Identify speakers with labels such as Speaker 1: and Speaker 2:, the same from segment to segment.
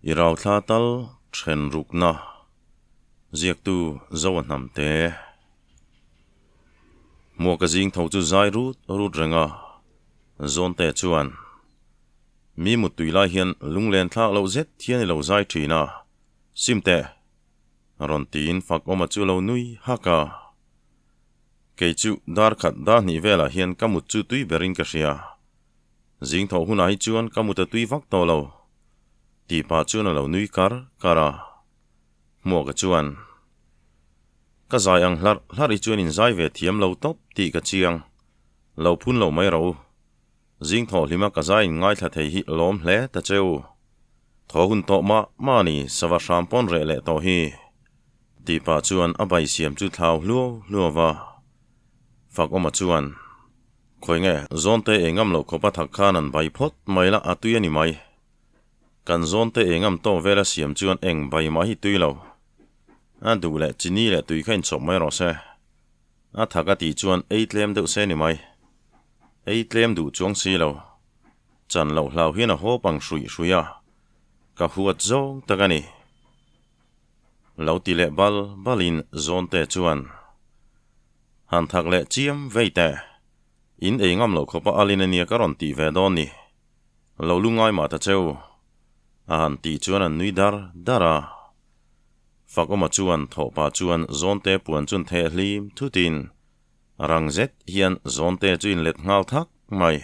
Speaker 1: Irau thla tal then rukna ziak tu zo nam te mua ka jing tho chu zai rut renga zon te chuan mi mu tui lai hian lunglen thak lo zet thian lo zai thina simte ron tin fak oma chu lo nui haka ke chu dar khat da ni vela hian kamut chu tui berin ka ria jing tho huna hi chuan kamuta tui vak to lo ti pa chu na lo nui kara mua ka chuan ka zai ang hlar i chuan in zai ve thiam lo top ti ka chiang lo phun lo mai ro jing tho lima ka zai ngai thla thei hi lom hle ta cheu tho hun to ma ni sawa shampon re le to hi ti pa chuan abai siam chu thlau hlu wa fak oma chuan khoi nge zon te engam lo khopa thak khan an bai phot maila atui ani mai kan zon te engam to vela siam chuan eng bai ma hi tui lo a du le chini le tui khain chop mai ro se a thaka ti chuan 8 lem deuh se ni mai 8 lem du chuang si lo chan lo hlau hian a ho pang shui ka huat zong takani lo ti le balin zon te chuan han thak le chiam veite in engam lo khopa alin ania ka ron ti ve don ni lo lungai ma ta cheu han ti chuan an nui dara fak oma chuan tho pa chuan zon te puan chun the hlim thutin rang zet hian zon te chuin let ngal thak mai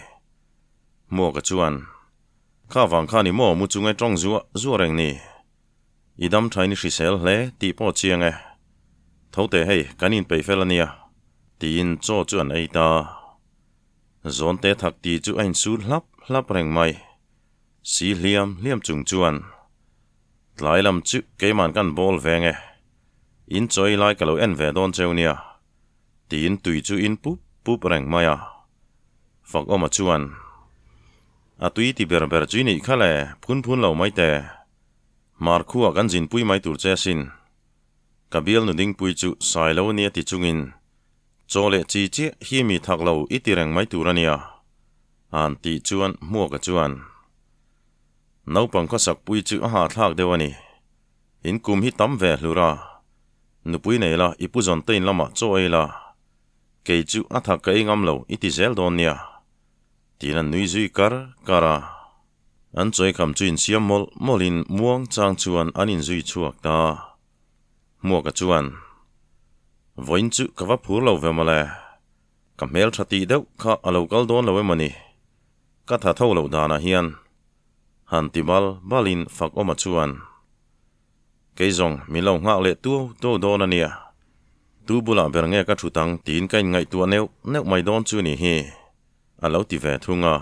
Speaker 1: mo ka chuan kha wang kha ni mo mu chungai tong zu reng ni idam thaini hrisel hle ti po chiang thote hei kanin pe felania tin cho chuan ei ta zon te thak ti chu ain su hlap reng mai si liam chung chuan tlai lam chu keiman kan bol venge in choi lai kalo en ve don cheunia tin tui chu in pup reng maya fak oma chuan atui ti ber chu ni khale phun lo mai te mar khuwa kan jin pui mai tur che sin kabil nu ding pui chu sai lo nia ti chungin chole chi hi mi thak lo itireng mai turania an ti chuan mo ka chuan nau pang kho sak pui chu a ha thak dewani in kum hi tam ve hlura nu pui nei la ipu zon tein lama cho ei la ke chu a thak ka ingam lo iti zel don nia tinan nui zui kara an choi kham chuin siam molin muang chang chuan anin zui chuak ta mo ka chuan voin chu kawa phur lo ve male ka mel thati deuh kha alo kal don lo emani ka tha tho lo dana hian han ti balin fak oma chuan keizong mi lo nga le tu don ania tu bula ber nge ka thutang tin kain ngai tu neu mai don chu ni hi alo ti ve thunga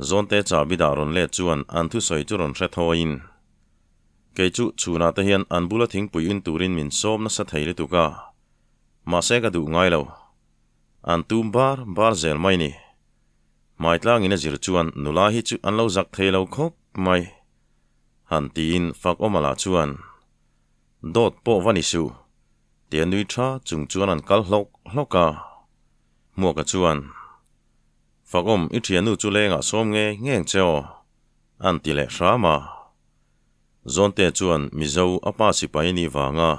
Speaker 1: zon te cha bidaron le chuan an thu soi chu ron hre thoin ke chu chuna te hian an bula thing pui in turin min som na sa theile tu ka ma se ka du ngai lo an tum bar zel mai ni mai tlang in a zir chuan nula hi chu an lo zak thelo khop mai han tin fak omala chuan dot po vani su tian nui tha chung chuan an kal hloka mo ka chuan fak om i thian nu chu lenga som ngeng cheo an ti le rama zon te chuan mizo apa sipai ni wanga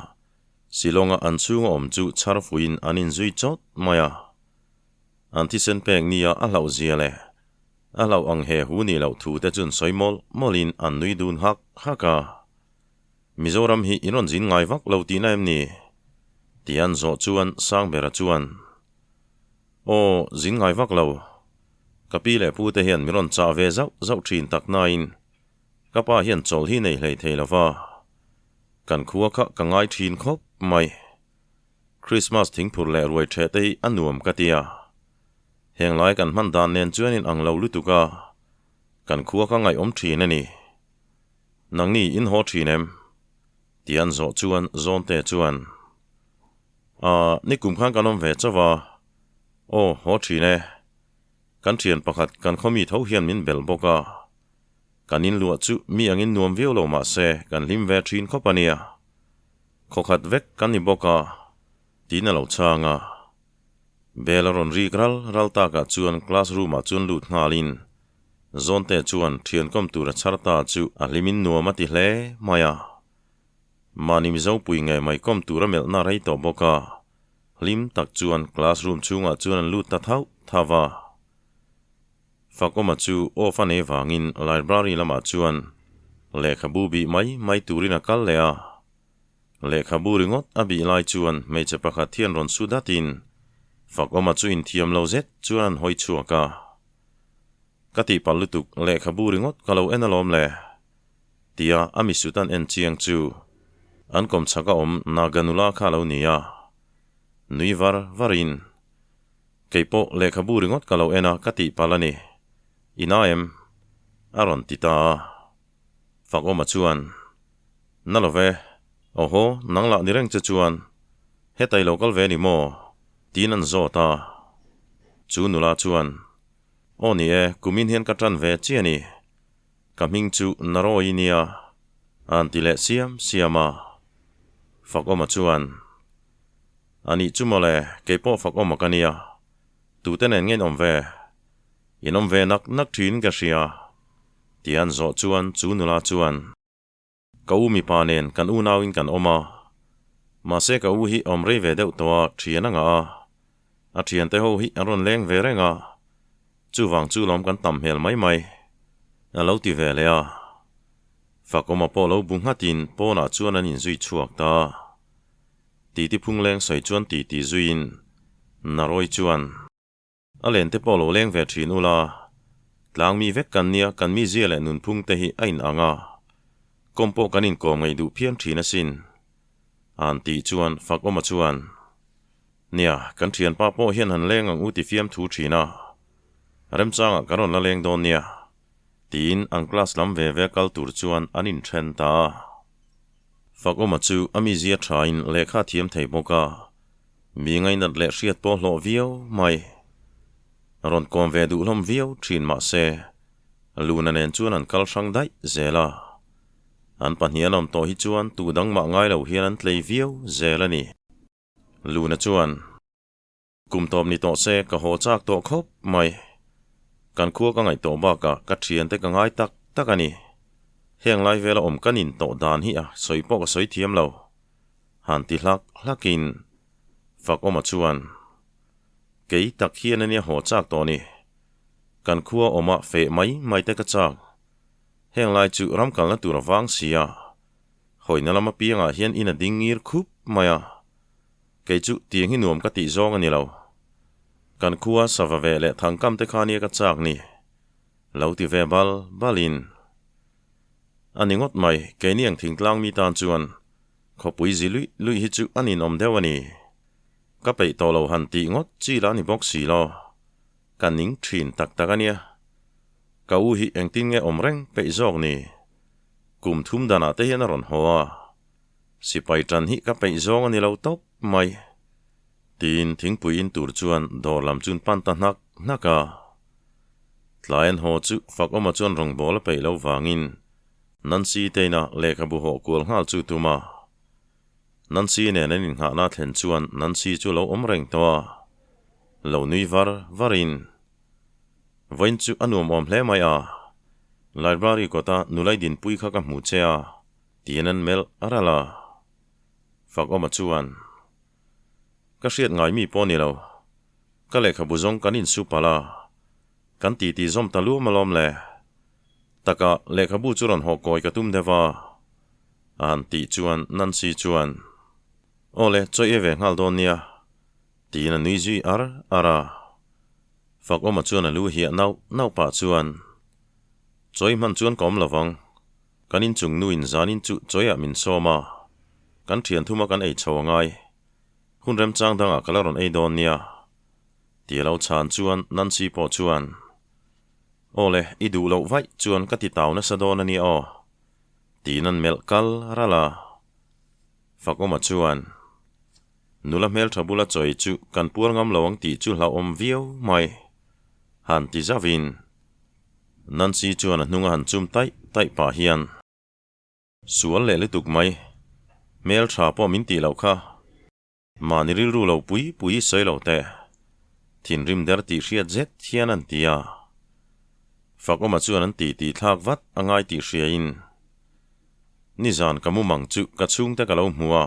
Speaker 1: silonga an chunga om chu charfuin anin zui chot maya anti sen pek nia a lau ziale a lau ang he hu ni lau thu te chun molin an nui dun haka mizoram hi inon jin ngai vak lo ti na em ni tian zo chuan sang bera chuan o jin ngai vak lo kapi le pu te hian miron cha ve zau thin tak nain kapa hian chol hi nei hlei theilawa kan khuwa kha ka ngai thin khop mai Christmas thing phur le ruai the te anuam katia heng lai kan man dan nen chuan in ang lo lutuka kan khuwa ka ngai om thin ani nang ni in ho thinem tian zo chuan zon te chuan ni kum khan kanom ve chawa o ho thine kan thian pakhat kan khomi tho hian min bel boka kanin lua chu mi angin nuam veo lo ma se kan lim ve thin khopania khokhat vek kan ni boka tina lo changa belaron ri ral ta ka chuan classroom a chun lut ngalin zon te chuan thian kom tura charta chu alimin nuama ti hle maya manim zo pui nge mai kom tura mel na rei to boka lim tak chuan classroom chunga chuan lut ta thau thawa fakoma chu ofane wangin library lama chuan lekhabu bi mai turina kal lea lekhabu ringot abi lai chuan meche pakhat thian ron sudatin fakoma chu in thiam lo zet chuan hoi chuaka kati palutuk lekhabu ringot kalo enalom le tia ami sutan en chiang chu ankom chaka naganula khalo nia nuivar varin keipo lekhabu ringot kalo ena kati palani inaem aron tita fakoma chuan nalove oho nangla nireng chuan hetai local ve ni mo tinan zota chu nula chuan oni kumin hian katran ve chiani kaming chu naro inia antile siama fakoma chuan ani chumole keipo fakoma kania tutenen ngen omve inom ve nak thin ka ria tian zo chuan chu nula chuan kau mi panen kan u nawin kan oma ma se ka u hi omre ve deuh towa thiana nga a thian te ho hi aron leng ve renga chu wang chu lom kan tam hel mai alo ti ve le a fakoma po lo bung hatin po na chuan an in zui chuak ta ti phung leng soi chuan ti zuin naroi chuan alen te po lo leng ve thin ula tlang mi vek kan nia kan mi ziale nun phung te hi ain anga kompo kanin ko ngai du phian thina sin an ti chuan fakoma chuan nia kan thian pa po hian han leng ang uti fiam thu thina rem changa karon la leng don nia tin ang class lam ve kal tur chuan anin then ta fakoma chu ami zia thain lekha thiam thei boka mi ngai nat le hriat po hlo viau mai ron kom ve du hlom viau thin ma se luna nen chuan an kal sang dai zela an panhianom to hi chuan tu dang ma ngai lo hian an tlei viau zelani luna chuan kum tom ni to se ka ho chak to khop mai kan khua ka ngai to ba ka thian te ka ngai takani heng lai vela kanin to dan hi a soipo ka soi thiam lo han ti hlakin fakoma chuan kei tak hian ania ho chak to ni kan khua oma fe mai te ka chak heng lai chu ram kal na tur wang sia hoina lama pianga hian ina dingir khup maya kei chu tiang hi nuam ka ti zong ani lo kan khua sava ve le thangkam te khania ka chak ni lo ti ve balin aningot mai ke niang thingtlang mi tan chuan khopui lui hi chu anin om dewani ka pei to lo han ti ngot chi la ni box si lo kan ning thin takania ka u hi engtin nge omreng pei zok ni kum thum dana te hian ron hoa sipai tan hi ka pei zong ani lo top mai tin thingpui in tur chuan dor lam chun pan ta naka tlaen ho chu fakoma chuan rong bol pei lo wangin nansi teina lekhabu ho kul ngal chu tuma nansi ne nen nga na thlen chuan nansi chu lo omreng to lo nui varin voin chu anum om hle mai a library kota nulai din pui kha ka mu chea tianan mel arala fakoma chuan ka hriat ngai mi poni lo ka lekhabu zong kanin supala kan ti zom talu malom le taka lekhabu churan ho koi ka tum dewa an ti chuan nansi chuan ole choi eve ngal don nia tina nui ji ara fakoma chuan alu hi nau pa chuan choi man chuan kom lawang kanin chung nuin zanin chu choya min soma kan thian thuma kan ei chawangai hun rem chang danga kalaron ei don nia tialo chan chuan nansi po chuan ole idu lo vai chuan ka ti taw na sadon ani o tinan melkal rala fakoma chuan nula mel thabula choi chu kan pur ngam lawang ti chu hla om viau mai han ti zawin nansi chuan hnunga han chum tai pa hian sual le le tuk mai mel tha po min ti lo kha maniril ru lo pui soi lo te thin rim der ti hriat zet hian an tia phak oma chuan an ti thak vat angai ti hria in ni zan kamu mang chu ka chung te ka lo hmua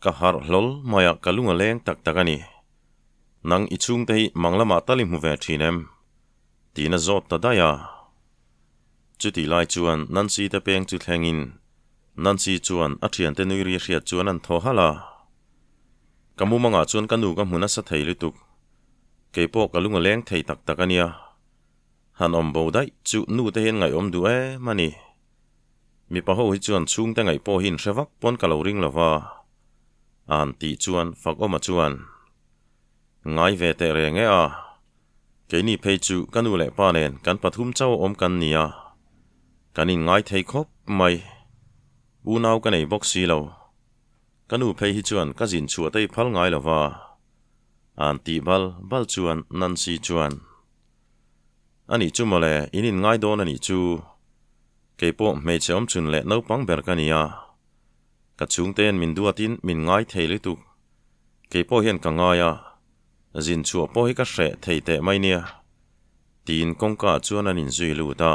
Speaker 1: ka har hlol maya kalunga leng tak takani nang I chung te hi manglama tali hmu ve thinem tina zot ta daya chu ti lai chuan nansi te peng chu thlengin nansi chuan a thian te nui ri hria chuan an tho hala kamu manga chuan kanu ka hmuna sa thei lutuk keipo kalunga leng thei tak takania han om bo dai chu nu te hen ngai om du mani mi pa ho hi chuan chung te ngai po hin hrewak pon ka lo ring lova an ti chuan fak oma chuan ngai ve te re nge a keini phei chu kanu le pa nen kan pathum chau om kan nia kanin ngai thei khop mai u nau ka nei box si lo kanu phei hi chuan ka jin chu te phal ngai lova an ti bal chuan nan si chuan ani chu mole inin ngai don ani chu keipo mei chom chun le no pang ber kania ka chung ten min duatin min ngai thei lituk keipo hian ka ngaya jin chu po hi ka hre thei te mai nia tin kongka chuan anin zui lu ta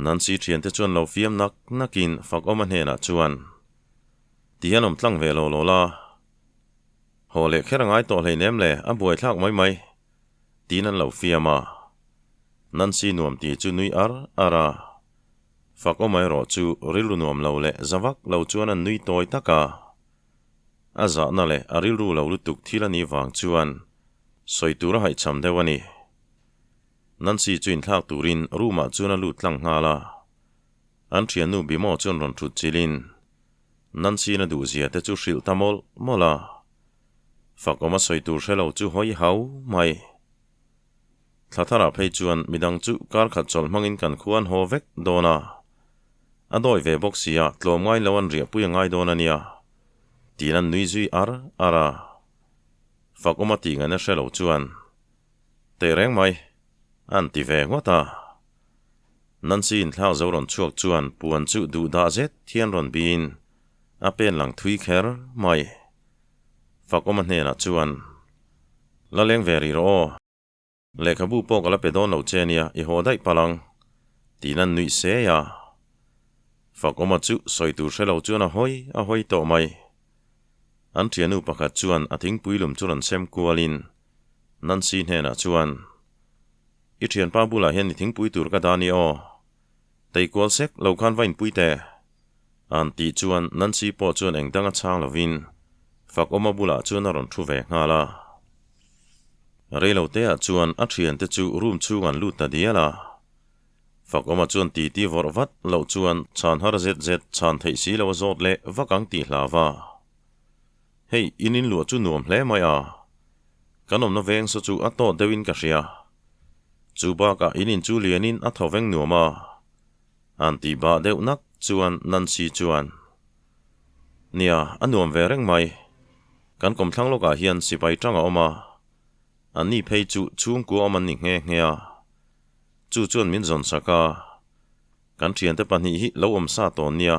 Speaker 1: nan si thian te chuan lo fiam nakin fak oma hena chuan tianom tlang ve lo la hole kherangai to hlei nem le a buai thak mai tinan lo fiama nan si nuam ti chu nui ara fak omai ro chu rilu nuam lo le zawak lo chuan an nui toi taka aza na le arilu lo lutuk thilani wang chuan soitura hai cham dewani nan si chuin thak turin ruma chuan lu tlang ngala an thian nu bimo chuan ron thut chilin nan si na du zia te chu hril tamol mola fak oma soitur hrelo chu hoi hau mai thlatara phei chuan midang chu kar khat chol mangin kan khuan ho vek dona adoi ve boxia tlom ngai lawan ria pui ngai dona nia tinan nui zui ara fak oma ti ngana hrelo chuan te reng mai an ti ve ngota nan sin thlau zoron chuak chuan puan chu du da zet thian ron bin a pen lang thui kher mai fak oma hna chuan la leng veri ro lekhabu po kala pedon lo chenia I hodai palang tinan nui se ya fak oma chu soitu hrelo chuan a hoi to mai an thianu pakhat chuan a thing puilum churan sem kualin nan si hna chuan I thian pa bula hian I thing pui tur ka dani o tei kwal sek lo khan vain puite an ti chuan nan si po chuan engdanga chang lovin fak oma bula chuan a ron thu ve ngala reilo te a chuan a thian te chu room chungan lut ta diala fak oma chuan ti vorvat lo chuan chan har zet chan thei si lo zot le vakang ti hlawa hei inin lu chu nuam hle mai a kanom na veng so chu a to dewin ka hria chu ba ka inin chu lianin a thoveng nuama an ti ba deuh nak chuan nan si chuan nia anuam ve reng mai kan kom thlang loka hian sipai tanga oma ani phei chu chung ku aman ni nge chu chuan min zon saka kan thian te pani hi lo om sa to nia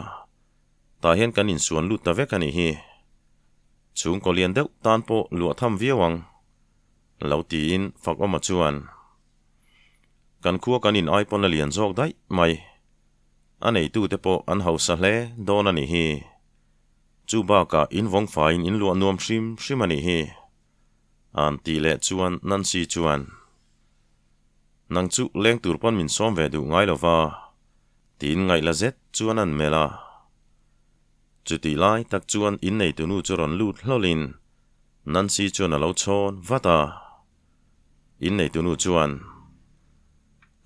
Speaker 1: ta hian kan in suan lut ta vek ani hi chung ko lian deuh tan po lua tham viawang lo ti in fak oma chuan kan khuwa kan in ai pon lian jok dai mai anei tu te po an hausa hle don ani hi chu ba ka in vong fain in lua nuam shrim ani hi an ti le chuan nan si chuan nang chu leng tur pon min som ve du ngai lova tin ngai la zet chuan an mela chu ti lai tak chuan in nei tu nu churon lut hlolin nan si chuan alo chon vata in nei tu nu chuan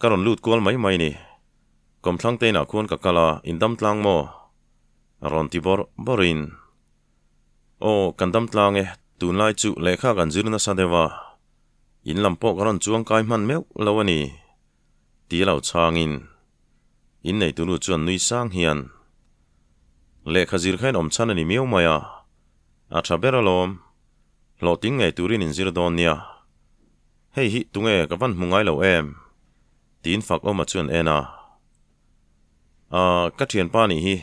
Speaker 1: karon lut kol mai ni kom thlang te na khon ka kala in dam tlang mo ron ti borin o kan dam tlang tun lai chu lekha kan zirna sadewa in lampo karon chuang kai man meu lawani ti lo changin in nei tu nu chuan nui sang hian lekha zir khain om chan ani meu maya a thaberalom loting ngai turin in zir don nia hei hi tunge ka van mungai lo em tin fak oma chuan ena ka thian pa ni hi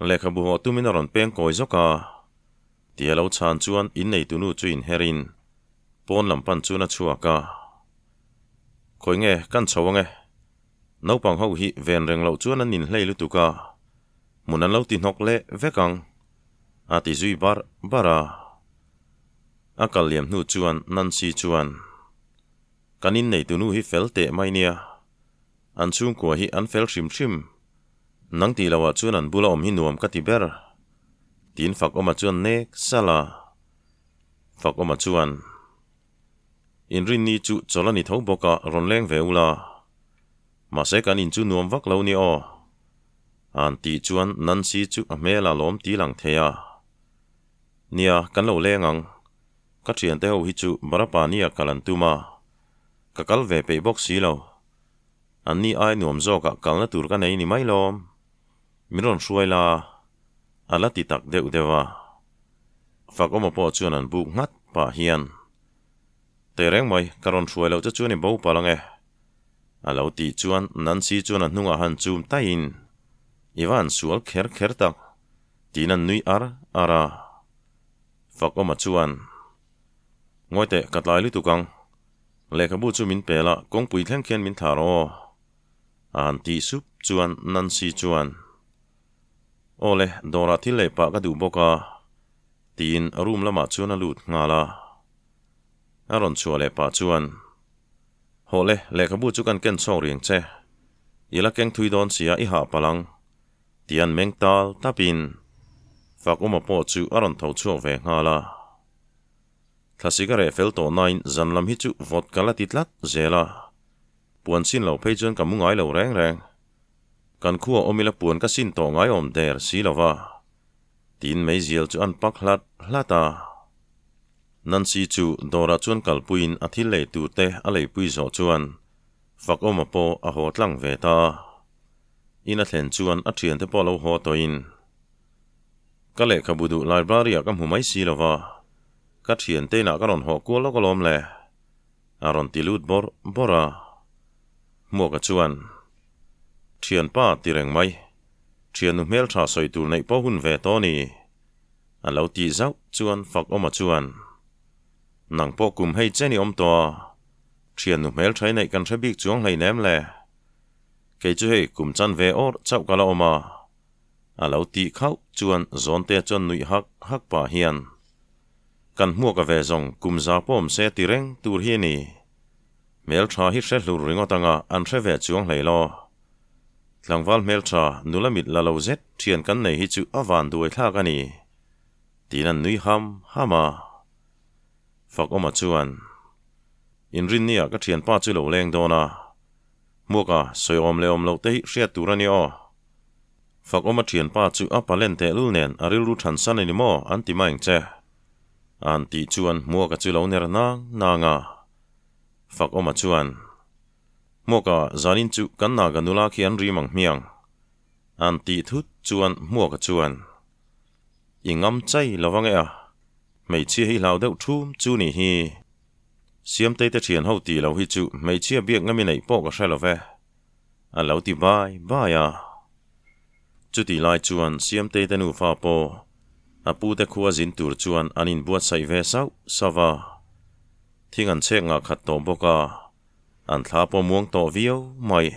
Speaker 1: lekha bu ho tumin ron peng koi zoka tialo chan chuan in nei tu nu chu in herin pon lampan chuna chuaka khối nghe căn sầu nghe nấu bằng hậu hi ven rừng lậu chuan an nhìn lây lu tu ka muốn ăn lâu tin học lệ vẽ căng ti duy bara akal liam nu chuan nan si chuan kanin nei tu nu hi fel te mai nia an chung ko hi an fel shim nang ti lawa chuan an bula om hi nuam ka ti ber tin fak oma chuan nek sala fak oma chuan in rin ni chu cholani tho boka ronleng veula ma se kan in chu nuam vak lo ni o an ti chuan nan si chu a mela lom ti lang thea nia kan lo lengang ka thian te ho hi chu barapa nia kalan tuma ka kal ve pe box si lo an ni ai nuam zo ka kal na tur ka nei ni mai lom miron hruaila ala ti tak deuh dewa fak oma po chuan an buk ngat pa hian te reng mai karon hruailo cha chuan i bo palange alo ti chuan nan si chuan an hnunga han chum ta in iwan sual kher tak tinan nui ara fak oma chuan ngoite katlai lu tukang lekha bu chu min pela kongpui thleng khian min tharo an ti sup chuan nan si chuan ole dora thile pa ka du boka tin room lama chuan a lut ngala aron chuale pa chuan hole lekha bu chu kan ken chong riang che ila keng thui don sia i ha palang tian mengtal tapin fak oma po chu aron tho chu ve ngala Klasikare fel to 9 zanlam hi chu vodka la titlat zela puan sin lo phei chuan kamungai lo reng kan khuwa omila puan ka sin to ngai om der si lova tin mei ziel chu an pak hlata nan si chu dora chuan kalpuin athil le tu te a lei pui zo chuan fak oma po a hotlang ve ta ina thlen chuan a thian te po lo ho to in ka le khabudu library a kam humai si lova ka thian te na karon ho ko lo kolom le aron tilut bora mo ka chuan thian pa tireng mai thian nu mel tha soi tur nei po hun ve to ni alo ti zau chuan fak oma chuan nang po kum hei cheni om to thian nu mel thai nei kan thabik chuang hei nem le ke chu hei kum chan ve or chau kala oma alo ti khau chuan zon te chon nui hak pa hian kan mua ka ve zong kum za pom se tireng tur hi ni mel tha hi hre hlur ringotanga an hre ve chuang hleilo tlangwal mel tha nulamit lalo zet thian kan nei hi chu awan duai thla ka ni tinan nui hama fak oma chuan in rin nia ka thian pa chu lo leng dona muka soi om le om lo te hi hriat turani o fak oma thian pa chu apalen te lul nen aril ru than san ani mo an ti maing che an ti chuan mua ka chu lo ner na nga fak oma chuan moka zanin chu kan na ganula khi an rimang miang an ti thut chuan mua ka chuan ingam chai lawanga a mei chi hi lau deuh thum chu ni hi siam te thian ho ti lo hi chu mei chi biak ngami nei po ka hrelowe a lo ti bai ya chu ti lai chuan siam te nu fa po apu te khuwa zin tur chuan anin buat sai ve sau sawa thingan chek nga khat to boka an thla po muang to vio mai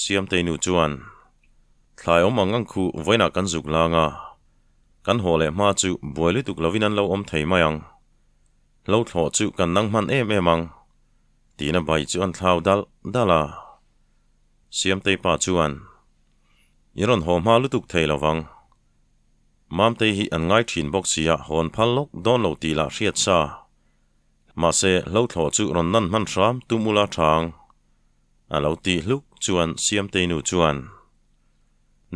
Speaker 1: siam te nu chuan thlai om angang khu voina kan zuk langa kan hole ma chu boili tuk lovinan lo om thei mayang lo thlo chu kan nang man emang tina bai chu an thlau dala siam te pa chuan iron hom ha lutuk thei lawang mam te hi an ngai thin boxia hon phallok don lo ti la hriat sa ma se lo thlo chu ron nan man ram tumula thang a lo ti hluk chuan siam te nu chuan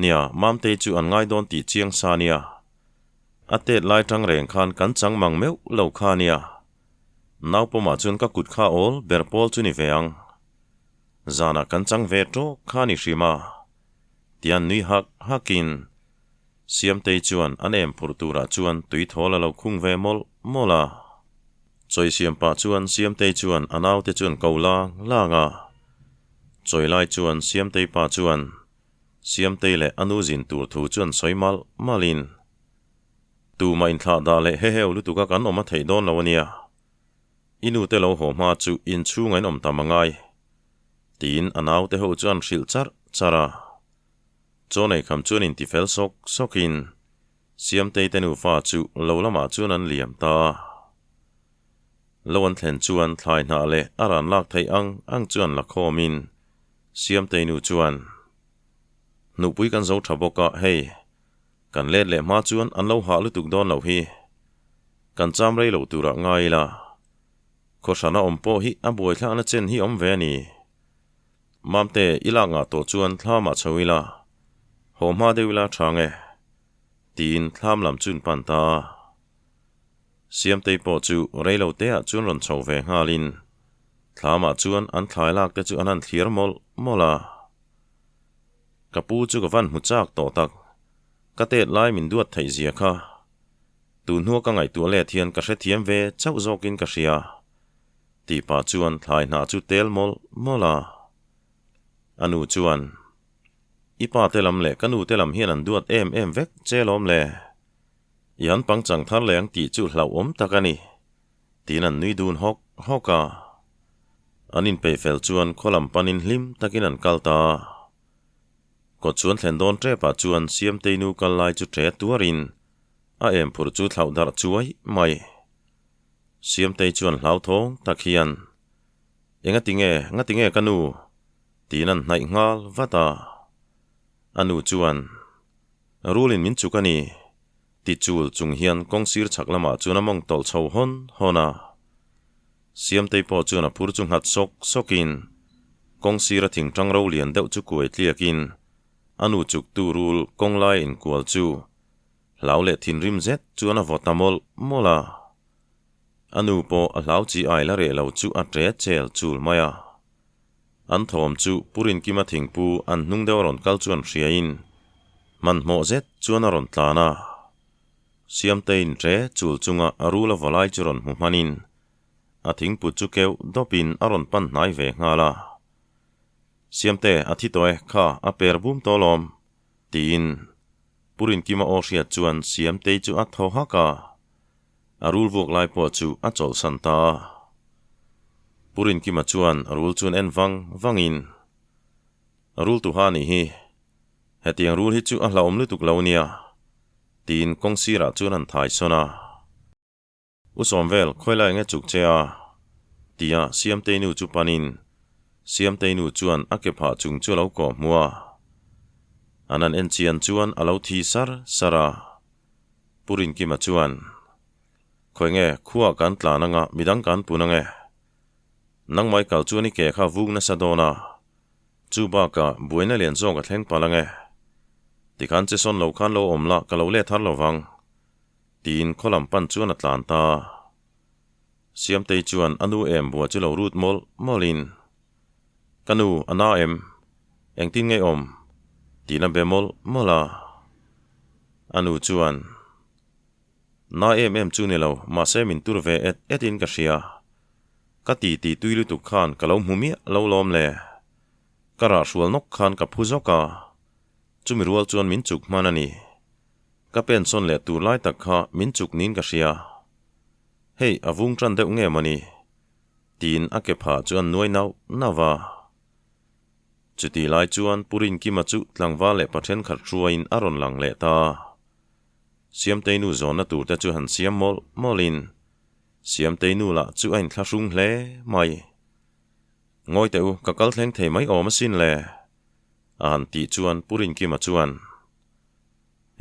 Speaker 1: nia mam te chu an ngai don ti chiang sa nia ate lai tang reng khan kan chang mang meu lo kha nia nau po ma chun ka kut kha ol berpol chu ni veang zana kan chang ve to kha ni rima tian nui hakin siam te chuan anem purtura chuan tui thola lo khung ve mola choi siam pa chuan siam te chuan anau te chuan kola langa choi lai chuan siam te pa chuan siam te le anu zin tur thu chuan soimal malin tu ma in thla da le heu lu tu ka kan oma thei don lo ania inu te lo ho ma chu in chu ngain om tamangai tin anaw te ho chuan hril chara cho nei kham chuan in ti fel sokin siam te tenu fa chu lo lama chuan an liam ta lawan thlen chuan thlai na le aran lak thei ang chuan la khomin siam te nu chuan nu pui kan zo thaboka hei kan let le ma chuan an lo ha lu tuk don lo hi kan cham rei lo tura ngai la khoshana ompo hi aboi thla na chen hi om ve ni mamte ila nga to chuan thlama chawila homa dewila thange tin thlam lam chun pan ta siam te po chu rei lo te a chun ron chho ve ngalin thlama chuan an thlai lak te chu an thlir mola kapu chu ka van mu chak to tak ka te lai min duat thei zia kha tu nu ka ngai tu le thian ka hre thiam ve chau zokin ka hria ti pa chuan thlai na chu tel mola anu chuan ipa telam le kanu telam hian an duat em vek chelom le yan pangchang thar leng ti chu hlau om takani tin an nui dun hoka anin pe fel chuan kholam panin hlim takin an kalta ko chuan thlen don tre pa chuan siam te nu kal lai chu tre tuarin a em phur chu thlau dar chuai mai siam te chuan hlau thong takhian ngatinge kanu tinan nai ngal vata anu chuan rulin min chukani ti chul chung hian kongsir chaklama chuna mong tol chho hona siam te po chuna phur chung hat sokin kongsira thing tang ro lian deuh chu kuai tliakin anu chuk tu rul konglai in kual chu hlau le thin rim zet chuana votamol mola anu po a hlau chi ai la re lo chu a tre chel chul maya an thom chu purin kima thingpu an hnung deuh ron kal chuan hria in man mo zet chuan a ron tlana siam te in tre chul chunga arula volai chu ron hmanin a thingpu chu keu dopin a ron pan hnai ve ngala siam te a thitoe kha a per bum tolom tin purin kima o hria chuan siam te chu a tho haka arul vok lai po chu a chol santa purin kima chuan arul chuan en wangin arul tu ha ni hi hetiang rul hi chu a hlaom lutuk lo nia tin kongsira chuan an thai sona usom vel khoilai nge chuk chea tia siam te nu chu panin siam te nu chuan a ke pha chung chu lo ko mua anan en chian chuan alo thi sara purin kima chuan khoinge khuwa kan tlana nga midang kan punange nang mai kal chuani ke kha vung na sadona chu ba ka buina lian zong ka thleng palange tikhan che son lo khan lo omla ka lo le thar lo wang tin kholam pan chuan atlanta siam te chuan anu em bua chu lo rut molin kanu ana em engtin nge om tina bemol mola anu chuan na em chu ni lo ma se min tur ve etin ka hria ka ti tuilu tu khan ka lo hmumi lo lom le kara hrual nok khan ka phuzoka chumi rual chuan min chuk manani ka pen son le tur lai tak kha min chuk nin ka hria hei avung tran deuh nge mani tin a ke pha chuan nuai nawa chuti lai chuan purin kima chu tlangwa le pathen khat ruain aron lang le ta siam te nu zon na tur te chu han siam molin siam te nu la chu ain thla hrung hle mai ngoi teu ka kal thleng thei mai awm sin le an ti chuan purin kima chuan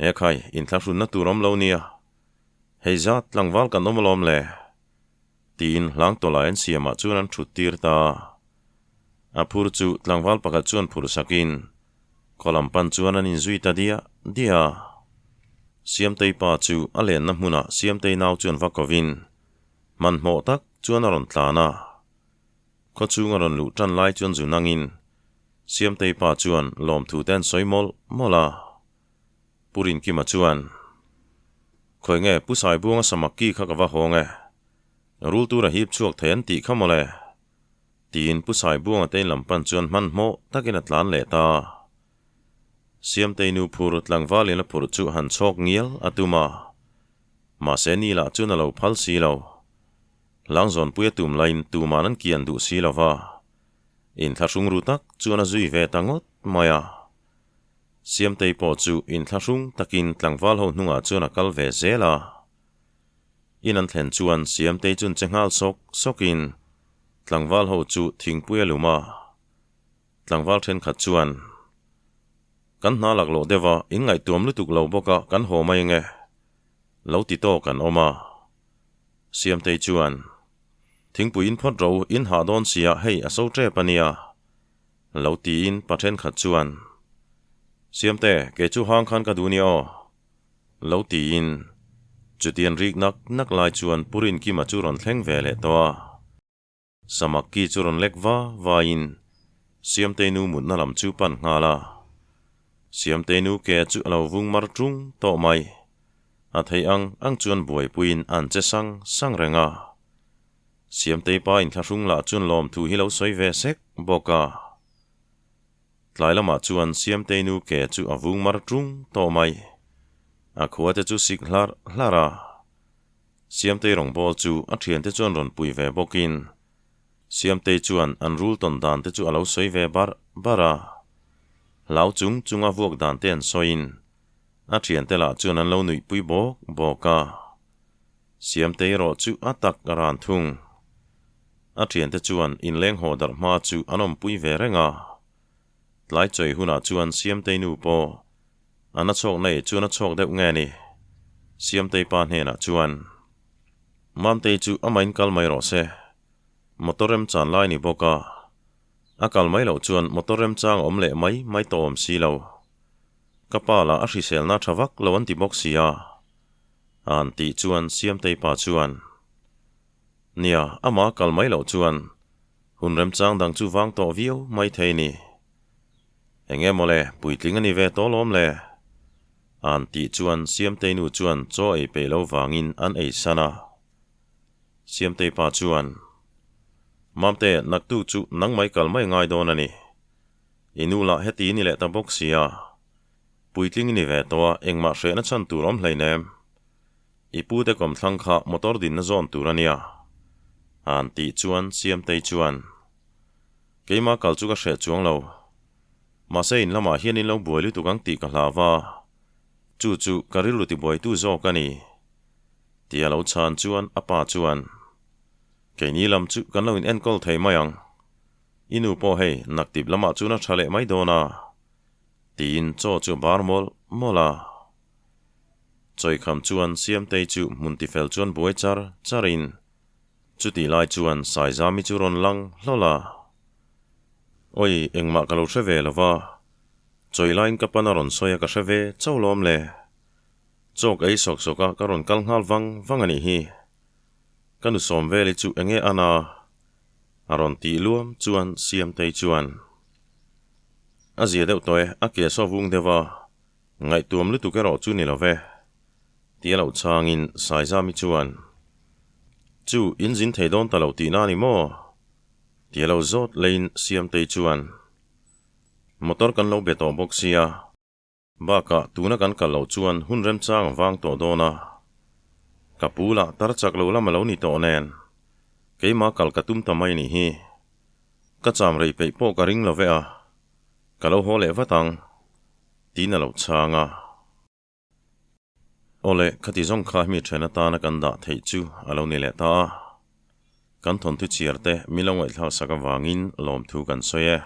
Speaker 1: e khai in thla hrun na turom lo nia hei zat tlangwal kan omlom le tin lang tola en siama chuan an thut tir ta a phur chu tlangwal pakhat chuan phur sakin kolam pan chuan an in zui ta dia siam te pa chu a len na hmuna siam te nau chuan vakovin man mo tak chuan a ron tlana kho chunga ron lu tran lai chuan zunangin siam te pa chuan lom thu ten soimol mola purin kima chuan khoinge pusai buanga samaki kha ka wa honge rul tu ra hip chuak then ti khamole tin pusai buanga te lampan chuan man mo takin atlan le ta siam te nu phur tlangwal in la phur chu han chok ngial atuma ma se ni la chu na lo phal si lo langzon puya tum lain tu manan kian du si lova in thlasung rutak chuan a zui ve tangot maya siam tei po chu in thlasung takin tlangwal ho hnunga chuan a kal ve zela in an thlen chuan siam tei chun chenghal sokin tlangwal ho chu thingpui luma tlangwal then khat chuan kan hna lak lo dewa in ngai tuam lutuk lo boka kan ho mai nge lo ti to kan oma siam tei chuan thingpui in phot ro in ha don sia hei a so tre pania lo ti in pathen khat chuan siam te ke chu hang khan ka dunia o lo ti in chutian rik nak lai chuan purin ki ma chu ron thleng ve le to samak ki chu ron lekwa wa in siam te nu mun na lam chu pan ngala siam te nu ke chu lo vung mar trung to mai a thei ang chuan buai puin an che sang renga siam te pa in thlasung la chuan lom thu hi lo soi ve sek boka tlai lama chuan siam te nu ke chu avung mar trung to mai a khuwa te chu sik hlara siam te rong bol chu a thian te chuan ron pui ve bokin siam te chuan an rul ton dan te chu alo soi ve bara lau chunga vuak dan ten soin a thian te la chuan an lo nui pui boka siam te ro chu atak ran thung a thian te chuan in leng ho dar ma chu anom pui ve renga tlai choi huna chuan siam te nu po ana chok nei chuan a chok deuh nge ni siam te pa hne na chuan mam te chu amain kal mai ro se motorem chan lai ni boka akal mai lo chuan motorem chang om le mai tom si lo kapala a hrisel na thawak lo an ti bok sia an ti chuan siam te pa chuan nia ama kal mai lo chuan hunrem chang dang chu wang to viau mai thei ni enge mole puitling ani ve to lom le an ti chuan siam te nu chuan cho ei pe lo wangin an ei sana siam te pa chuan mamte naktu chu nang mai kal mai ngai don ani inula heti ni le ta bok sia puitling ni ve to engma hre na chan turom hleinem ipu te kom thlang kha motor din na zon turania an ti chuan siam te chuan keima kal chu ka hre chuang lo ma se in lama hian in lo buai tu kang ti ka hlawa chu karil lu ti buai tu zo kani tia lo chan chuan apa chuan ke ni lam chu kan lo in enkol thei mayang inu po hei naktip lama chu na thale mai dona tin cho chu barmol mola choi kham chuan siam te chu munti fel chuan buai charin chu ti lai chuan sai zami chu ron lang hlola oi engma kalo theve lova choi line ka panaron soya ka theve cholom le chok ei sok soka karon kal ngal wang ani hi kanu som veli chu enge ana aron ti luam chuan siam te chuan azia deuh toy akia so vung dewa ngai tuam lu tu ka ro chu ni love ti lo changin sai zami chuan chu injin theidon talo ti na ni mo ti lo zot lein siam te chuan motor kan lo beto boxia baka tuna kan kal lo chuan hunrem chang wang to dona kapula tarchak lo lama lo ni to nen keima kal katum tamai ni hi ka cham rei pe po ka ring love a kalo hole watang tina lo changa ole khati zong kha mi thena ta na kan da thei chu alo ni le ta kan thon tu chiarte milong ai thla saka wangin lom thu kan soye